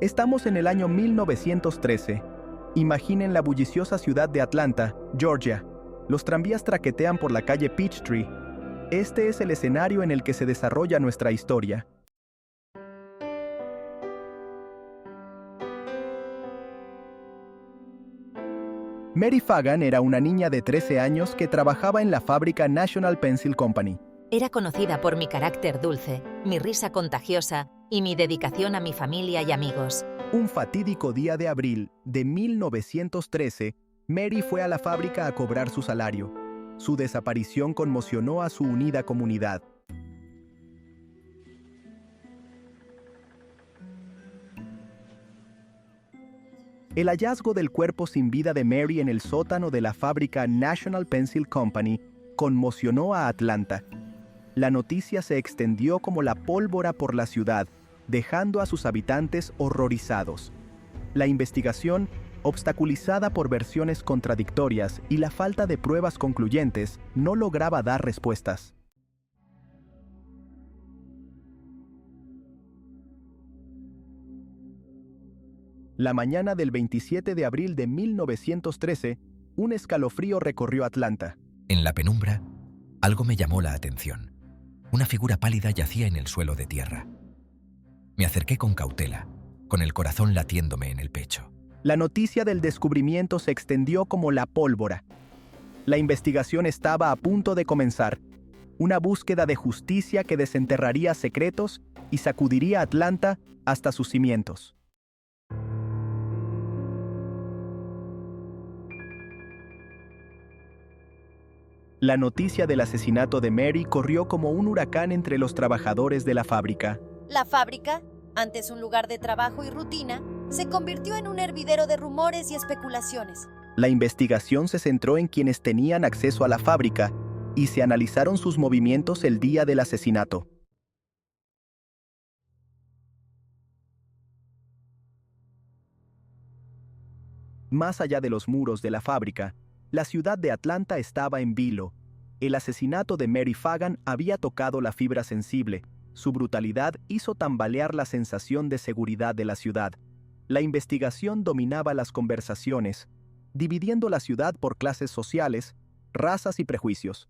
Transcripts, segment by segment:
Estamos en el año 1913. Imaginen la bulliciosa ciudad de Atlanta, Georgia. Los tranvías traquetean por la calle Peachtree. Este es el escenario en el que se desarrolla nuestra historia. Mary Fagan era una niña de 13 años que trabajaba en la fábrica National Pencil Company. Era conocida por mi carácter dulce, mi risa contagiosa y mi dedicación a mi familia y amigos. Un fatídico día de abril de 1913, Mary fue a la fábrica a cobrar su salario. Su desaparición conmocionó a su unida comunidad. El hallazgo del cuerpo sin vida de Mary en el sótano de la fábrica National Pencil Company conmocionó a Atlanta. La noticia se extendió como la pólvora por la ciudad, dejando a sus habitantes horrorizados. La investigación, obstaculizada por versiones contradictorias y la falta de pruebas concluyentes, no lograba dar respuestas. La mañana del 27 de abril de 1913, un escalofrío recorrió Atlanta. En la penumbra, algo me llamó la atención. Una figura pálida yacía en el suelo de tierra. Me acerqué con cautela, con el corazón latiéndome en el pecho. La noticia del descubrimiento se extendió como la pólvora. La investigación estaba a punto de comenzar. Una búsqueda de justicia que desenterraría secretos y sacudiría a Atlanta hasta sus cimientos. La noticia del asesinato de Mary corrió como un huracán entre los trabajadores de la fábrica. La fábrica, antes un lugar de trabajo y rutina, se convirtió en un hervidero de rumores y especulaciones. La investigación se centró en quienes tenían acceso a la fábrica y se analizaron sus movimientos el día del asesinato. Más allá de los muros de la fábrica, la ciudad de Atlanta estaba en vilo. El asesinato de Mary Fagan había tocado la fibra sensible. Su brutalidad hizo tambalear la sensación de seguridad de la ciudad. La investigación dominaba las conversaciones, dividiendo la ciudad por clases sociales, razas y prejuicios.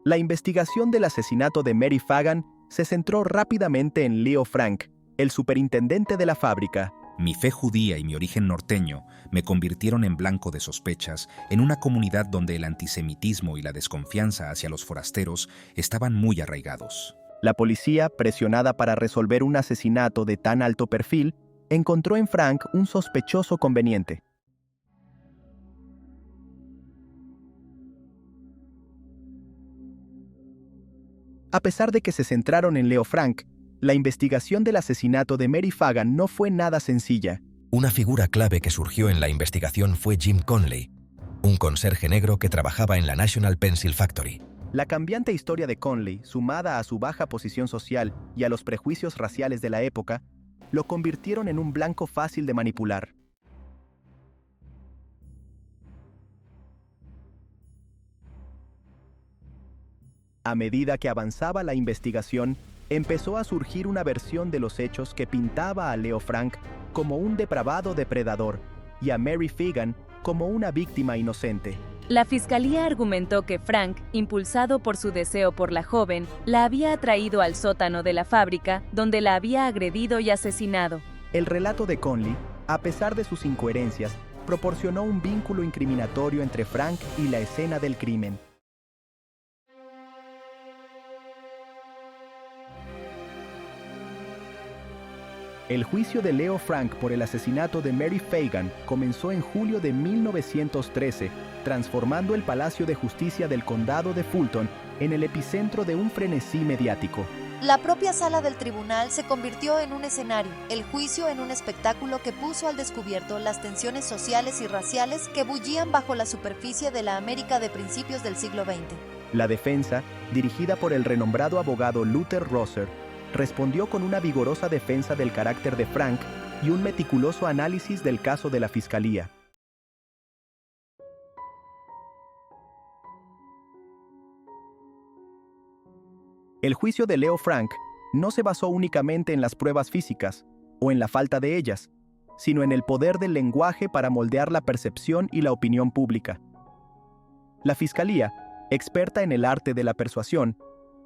La investigación del asesinato de Mary Fagan se centró rápidamente en Leo Frank, el superintendente de la fábrica. Mi fe judía y mi origen norteño me convirtieron en blanco de sospechas en una comunidad donde el antisemitismo y la desconfianza hacia los forasteros estaban muy arraigados. La policía, presionada para resolver un asesinato de tan alto perfil, encontró en Frank un sospechoso conveniente. A pesar de que se centraron en Leo Frank, la investigación del asesinato de Mary Fagan no fue nada sencilla. Una figura clave que surgió en la investigación fue Jim Conley, un conserje negro que trabajaba en la National Pencil Factory. La cambiante historia de Conley, sumada a su baja posición social y a los prejuicios raciales de la época, lo convirtieron en un blanco fácil de manipular. A medida que avanzaba la investigación, empezó a surgir una versión de los hechos que pintaba a Leo Frank como un depravado depredador y a Mary Fagan como una víctima inocente. La fiscalía argumentó que Frank, impulsado por su deseo por la joven, la había atraído al sótano de la fábrica, donde la había agredido y asesinado. El relato de Conley, a pesar de sus incoherencias, proporcionó un vínculo incriminatorio entre Frank y la escena del crimen. El juicio de Leo Frank por el asesinato de Mary Fagan comenzó en julio de 1913, transformando el Palacio de Justicia del Condado de Fulton en el epicentro de un frenesí mediático. La propia sala del tribunal se convirtió en un escenario, el juicio en un espectáculo que puso al descubierto las tensiones sociales y raciales que bullían bajo la superficie de la América de principios del siglo XX. La defensa, dirigida por el renombrado abogado Luther Rosser, respondió con una vigorosa defensa del carácter de Frank y un meticuloso análisis del caso de la fiscalía. El juicio de Leo Frank no se basó únicamente en las pruebas físicas o en la falta de ellas, sino en el poder del lenguaje para moldear la percepción y la opinión pública. La Fiscalía, experta en el arte de la persuasión,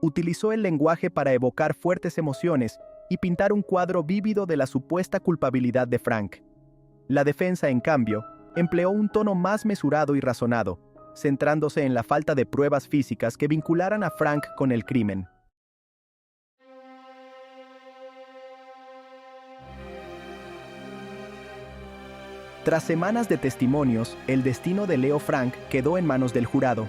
utilizó el lenguaje para evocar fuertes emociones y pintar un cuadro vívido de la supuesta culpabilidad de Frank. La defensa, en cambio, empleó un tono más mesurado y razonado, centrándose en la falta de pruebas físicas que vincularan a Frank con el crimen. Tras semanas de testimonios, el destino de Leo Frank quedó en manos del jurado.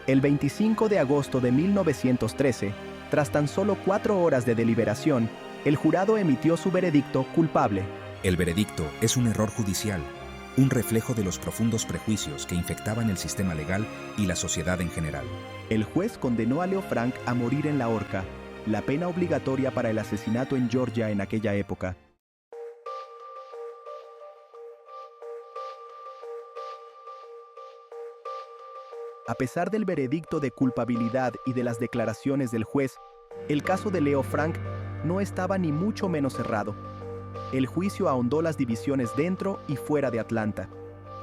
El 25 de agosto de 1913, tras tan solo 4 horas de deliberación, el jurado emitió su veredicto culpable. El veredicto es un error judicial, un reflejo de los profundos prejuicios que infectaban el sistema legal y la sociedad en general. El juez condenó a Leo Frank a morir en la horca, la pena obligatoria para el asesinato en Georgia en aquella época. A pesar del veredicto de culpabilidad y de las declaraciones del juez, el caso de Leo Frank no estaba ni mucho menos cerrado. El juicio ahondó las divisiones dentro y fuera de Atlanta,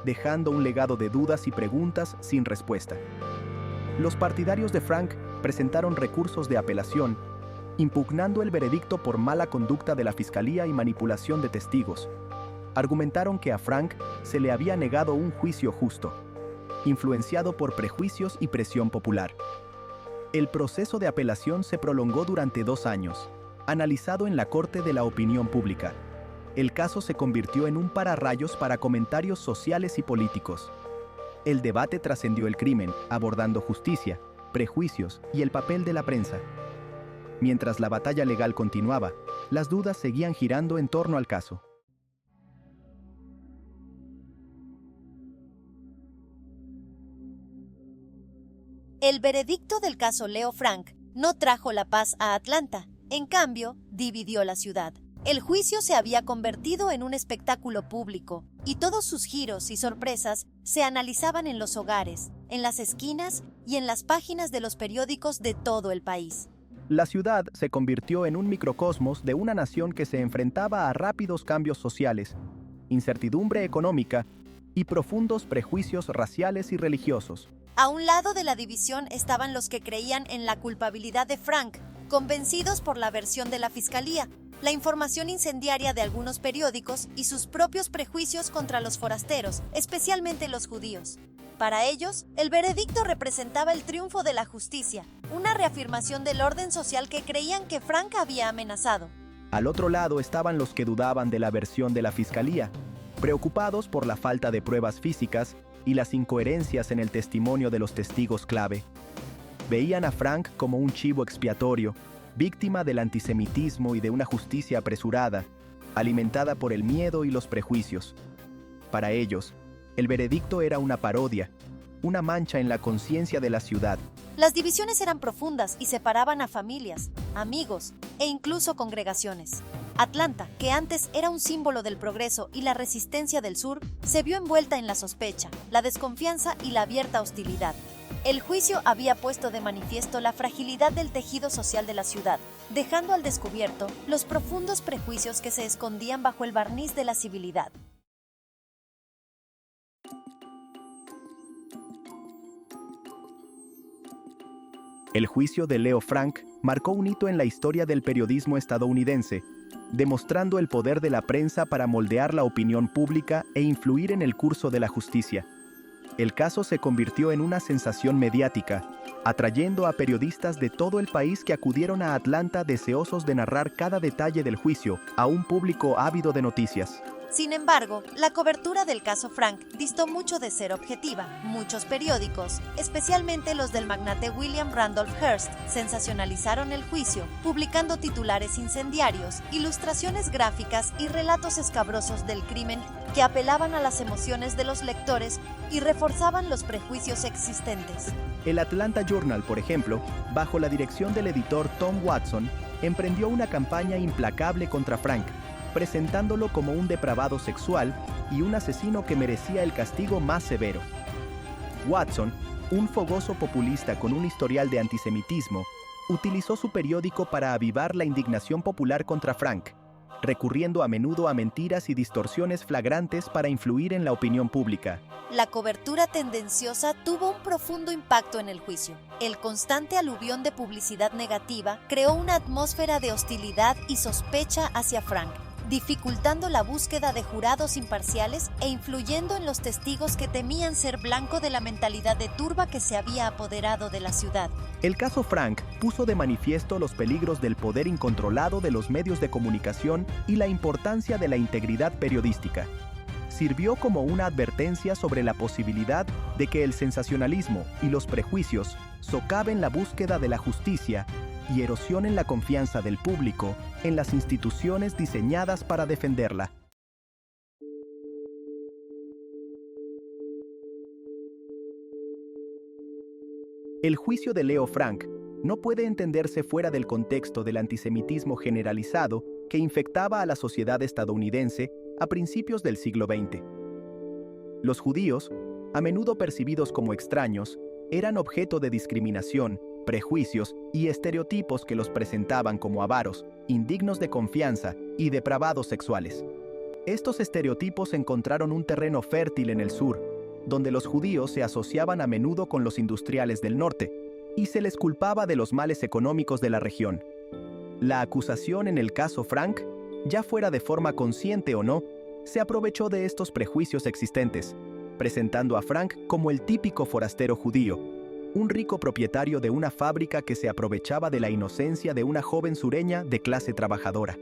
dejando un legado de dudas y preguntas sin respuesta. Los partidarios de Frank presentaron recursos de apelación, impugnando el veredicto por mala conducta de la fiscalía y manipulación de testigos. Argumentaron que a Frank se le había negado un juicio justo, influenciado por prejuicios y presión popular. El proceso de apelación se prolongó durante 2 años, analizado en la Corte de la Opinión Pública. El caso se convirtió en un pararrayos para comentarios sociales y políticos. El debate trascendió el crimen, abordando justicia, prejuicios y el papel de la prensa. Mientras la batalla legal continuaba, las dudas seguían girando en torno al caso. El veredicto del caso Leo Frank no trajo la paz a Atlanta, en cambio, dividió la ciudad. El juicio se había convertido en un espectáculo público, y todos sus giros y sorpresas se analizaban en los hogares, en las esquinas y en las páginas de los periódicos de todo el país. La ciudad se convirtió en un microcosmos de una nación que se enfrentaba a rápidos cambios sociales, incertidumbre económica y profundos prejuicios raciales y religiosos. A un lado de la división estaban los que creían en la culpabilidad de Frank, convencidos por la versión de la fiscalía, la información incendiaria de algunos periódicos y sus propios prejuicios contra los forasteros, especialmente los judíos. Para ellos, el veredicto representaba el triunfo de la justicia, una reafirmación del orden social que creían que Frank había amenazado. Al otro lado estaban los que dudaban de la versión de la fiscalía, preocupados por la falta de pruebas físicas y las incoherencias en el testimonio de los testigos clave. Veían a Frank como un chivo expiatorio, víctima del antisemitismo y de una justicia apresurada, alimentada por el miedo y los prejuicios. Para ellos, el veredicto era una parodia, una mancha en la conciencia de la ciudad. Las divisiones eran profundas y separaban a familias, amigos e incluso congregaciones. Atlanta, que antes era un símbolo del progreso y la resistencia del sur, se vio envuelta en la sospecha, la desconfianza y la abierta hostilidad. El juicio había puesto de manifiesto la fragilidad del tejido social de la ciudad, dejando al descubierto los profundos prejuicios que se escondían bajo el barniz de la civilidad. El juicio de Leo Frank marcó un hito en la historia del periodismo estadounidense, demostrando el poder de la prensa para moldear la opinión pública e influir en el curso de la justicia. El caso se convirtió en una sensación mediática, atrayendo a periodistas de todo el país que acudieron a Atlanta deseosos de narrar cada detalle del juicio a un público ávido de noticias. Sin embargo, la cobertura del caso Frank distó mucho de ser objetiva. Muchos periódicos, especialmente los del magnate William Randolph Hearst, sensacionalizaron el juicio, publicando titulares incendiarios, ilustraciones gráficas y relatos escabrosos del crimen que apelaban a las emociones de los lectores y reforzaban los prejuicios existentes. El Atlanta Journal, por ejemplo, bajo la dirección del editor Tom Watson, emprendió una campaña implacable contra Frank, presentándolo como un depravado sexual y un asesino que merecía el castigo más severo. Watson, un fogoso populista con un historial de antisemitismo, utilizó su periódico para avivar la indignación popular contra Frank, recurriendo a menudo a mentiras y distorsiones flagrantes para influir en la opinión pública. La cobertura tendenciosa tuvo un profundo impacto en el juicio. El constante aluvión de publicidad negativa creó una atmósfera de hostilidad y sospecha hacia Frank, dificultando la búsqueda de jurados imparciales e influyendo en los testigos que temían ser blanco de la mentalidad de turba que se había apoderado de la ciudad. El caso Frank puso de manifiesto los peligros del poder incontrolado de los medios de comunicación y la importancia de la integridad periodística. Sirvió como una advertencia sobre la posibilidad de que el sensacionalismo y los prejuicios socaven la búsqueda de la justicia y erosionen la confianza del público en las instituciones diseñadas para defenderla. El juicio de Leo Frank no puede entenderse fuera del contexto del antisemitismo generalizado que infectaba a la sociedad estadounidense a principios del siglo XX. Los judíos, a menudo percibidos como extraños, eran objeto de discriminación, prejuicios y estereotipos que los presentaban como avaros, indignos de confianza y depravados sexuales. Estos estereotipos encontraron un terreno fértil en el sur, donde los judíos se asociaban a menudo con los industriales del norte, y se les culpaba de los males económicos de la región. La acusación en el caso Frank, ya fuera de forma consciente o no, se aprovechó de estos prejuicios existentes, presentando a Frank como el típico forastero judío, un rico propietario de una fábrica que se aprovechaba de la inocencia de una joven sureña de clase trabajadora.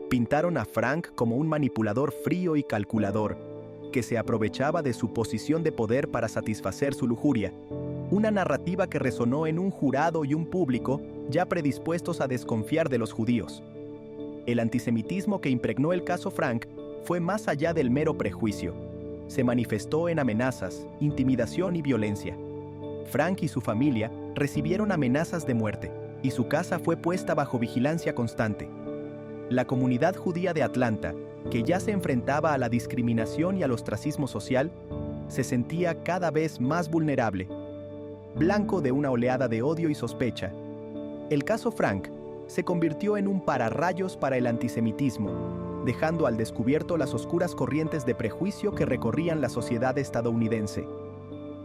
Pintaron a Frank como un manipulador frío y calculador, que se aprovechaba de su posición de poder para satisfacer su lujuria, una narrativa que resonó en un jurado y un público ya predispuestos a desconfiar de los judíos. El antisemitismo que impregnó el caso Frank fue más allá del mero prejuicio. Se manifestó en amenazas, intimidación y violencia. Frank y su familia recibieron amenazas de muerte, y su casa fue puesta bajo vigilancia constante. La comunidad judía de Atlanta, que ya se enfrentaba a la discriminación y al ostracismo social, se sentía cada vez más vulnerable, blanco de una oleada de odio y sospecha. El caso Frank se convirtió en un pararrayos para el antisemitismo, dejando al descubierto las oscuras corrientes de prejuicio que recorrían la sociedad estadounidense.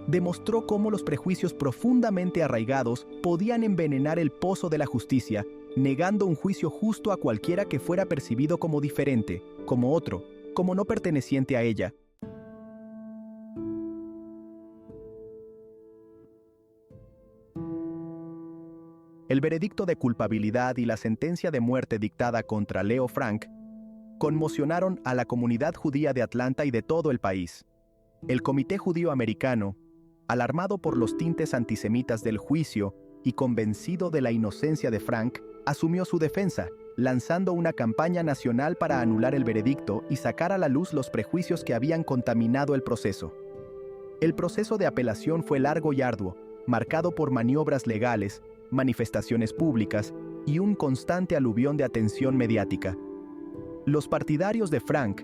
Demostró cómo los prejuicios profundamente arraigados podían envenenar el pozo de la justicia, negando un juicio justo a cualquiera que fuera percibido como diferente, como otro, como no perteneciente a ella. El veredicto de culpabilidad y la sentencia de muerte dictada contra Leo Frank conmocionaron a la comunidad judía de Atlanta y de todo el país. El Comité Judío Americano, alarmado por los tintes antisemitas del juicio y convencido de la inocencia de Frank, asumió su defensa, lanzando una campaña nacional para anular el veredicto y sacar a la luz los prejuicios que habían contaminado el proceso. El proceso de apelación fue largo y arduo, marcado por maniobras legales, manifestaciones públicas y un constante aluvión de atención mediática. Los partidarios de Frank,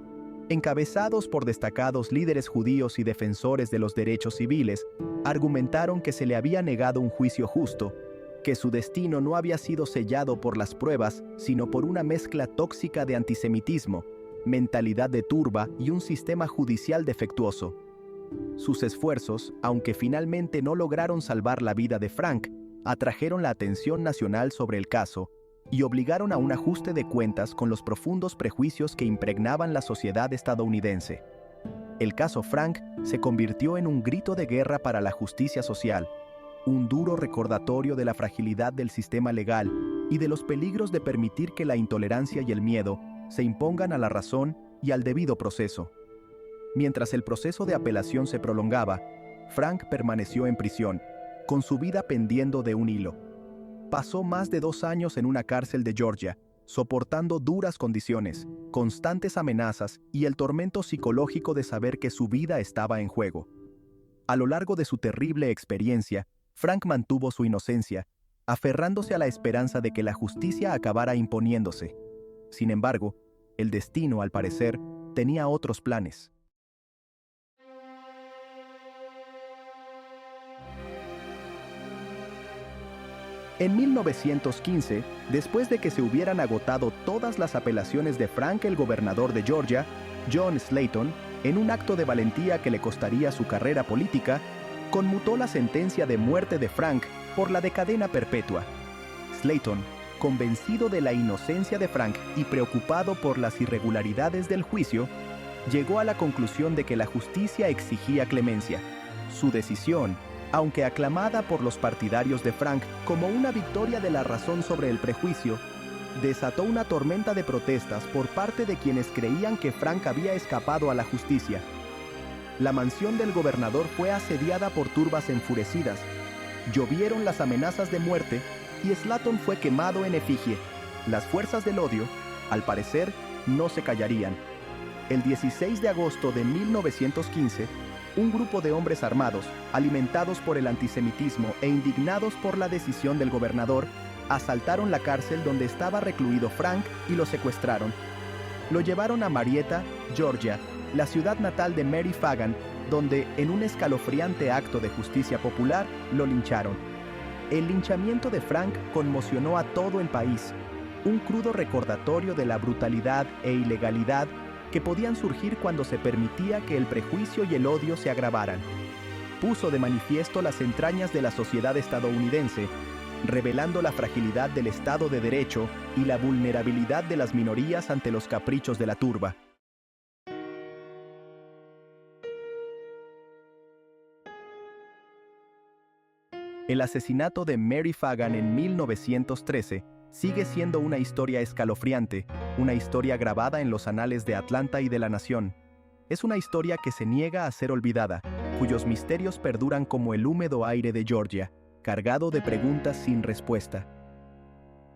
encabezados por destacados líderes judíos y defensores de los derechos civiles, argumentaron que se le había negado un juicio justo, que su destino no había sido sellado por las pruebas, sino por una mezcla tóxica de antisemitismo, mentalidad de turba y un sistema judicial defectuoso. Sus esfuerzos, aunque finalmente no lograron salvar la vida de Frank, atrajeron la atención nacional sobre el caso y obligaron a un ajuste de cuentas con los profundos prejuicios que impregnaban la sociedad estadounidense. El caso Frank se convirtió en un grito de guerra para la justicia social, un duro recordatorio de la fragilidad del sistema legal y de los peligros de permitir que la intolerancia y el miedo se impongan a la razón y al debido proceso. Mientras el proceso de apelación se prolongaba, Frank permaneció en prisión, con su vida pendiendo de un hilo. Pasó más de 2 años en una cárcel de Georgia, soportando duras condiciones, constantes amenazas y el tormento psicológico de saber que su vida estaba en juego. A lo largo de su terrible experiencia, Frank mantuvo su inocencia, aferrándose a la esperanza de que la justicia acabara imponiéndose. Sin embargo, el destino, al parecer, tenía otros planes. En 1915, después de que se hubieran agotado todas las apelaciones de Frank, el gobernador de Georgia, John Slayton, en un acto de valentía que le costaría su carrera política, conmutó la sentencia de muerte de Frank por la de cadena perpetua. Slayton, convencido de la inocencia de Frank y preocupado por las irregularidades del juicio, llegó a la conclusión de que la justicia exigía clemencia. Su decisión, aunque aclamada por los partidarios de Frank como una victoria de la razón sobre el prejuicio, desató una tormenta de protestas por parte de quienes creían que Frank había escapado a la justicia. La mansión del gobernador fue asediada por turbas enfurecidas, llovieron las amenazas de muerte y Slayton fue quemado en efigie. Las fuerzas del odio, al parecer, no se callarían. El 16 de agosto de 1915, un grupo de hombres armados, alimentados por el antisemitismo e indignados por la decisión del gobernador, asaltaron la cárcel donde estaba recluido Frank y lo secuestraron. Lo llevaron a Marietta, Georgia, la ciudad natal de Mary Fagan, donde, en un escalofriante acto de justicia popular, lo lincharon. El linchamiento de Frank conmocionó a todo el país, un crudo recordatorio de la brutalidad e ilegalidad que podían surgir cuando se permitía que el prejuicio y el odio se agravaran. Puso de manifiesto las entrañas de la sociedad estadounidense, revelando la fragilidad del Estado de Derecho y la vulnerabilidad de las minorías ante los caprichos de la turba. El asesinato de Mary Fagan en 1913 sigue siendo una historia escalofriante, una historia grabada en los anales de Atlanta y de la nación. Es una historia que se niega a ser olvidada, cuyos misterios perduran como el húmedo aire de Georgia, cargado de preguntas sin respuesta.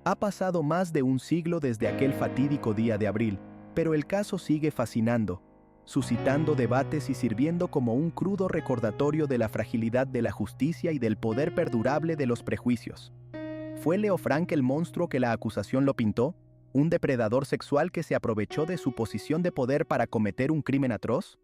Ha pasado más de un siglo desde aquel fatídico día de abril, pero el caso sigue fascinando, suscitando debates y sirviendo como un crudo recordatorio de la fragilidad de la justicia y del poder perdurable de los prejuicios. ¿Fue Leo Frank el monstruo que la acusación lo pintó? ¿Un depredador sexual que se aprovechó de su posición de poder para cometer un crimen atroz?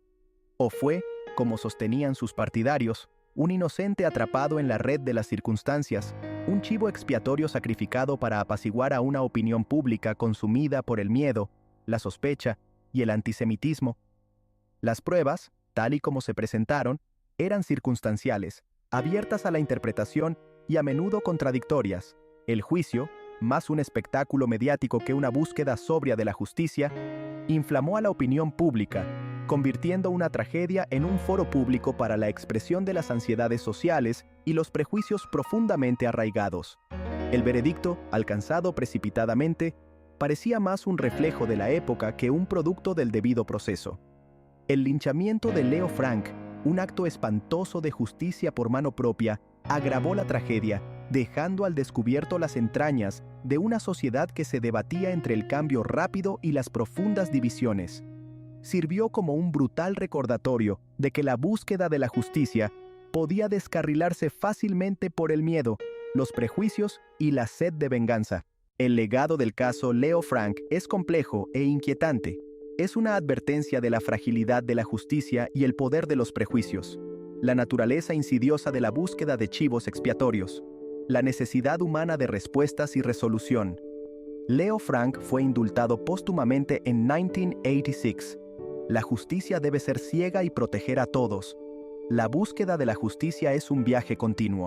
¿O fue, como sostenían sus partidarios, un inocente atrapado en la red de las circunstancias, un chivo expiatorio sacrificado para apaciguar a una opinión pública consumida por el miedo, la sospecha y el antisemitismo? Las pruebas, tal y como se presentaron, eran circunstanciales, abiertas a la interpretación y a menudo contradictorias. El juicio, más un espectáculo mediático que una búsqueda sobria de la justicia, inflamó a la opinión pública, convirtiendo una tragedia en un foro público para la expresión de las ansiedades sociales y los prejuicios profundamente arraigados. El veredicto, alcanzado precipitadamente, parecía más un reflejo de la época que un producto del debido proceso. El linchamiento de Leo Frank, un acto espantoso de justicia por mano propia, agravó la tragedia, dejando al descubierto las entrañas de una sociedad que se debatía entre el cambio rápido y las profundas divisiones. Sirvió como un brutal recordatorio de que la búsqueda de la justicia podía descarrilarse fácilmente por el miedo, los prejuicios y la sed de venganza. El legado del caso Leo Frank es complejo e inquietante. Es una advertencia de la fragilidad de la justicia y el poder de los prejuicios, la naturaleza insidiosa de la búsqueda de chivos expiatorios, la necesidad humana de respuestas y resolución. Leo Frank fue indultado póstumamente en 1986. La justicia debe ser ciega y proteger a todos. La búsqueda de la justicia es un viaje continuo.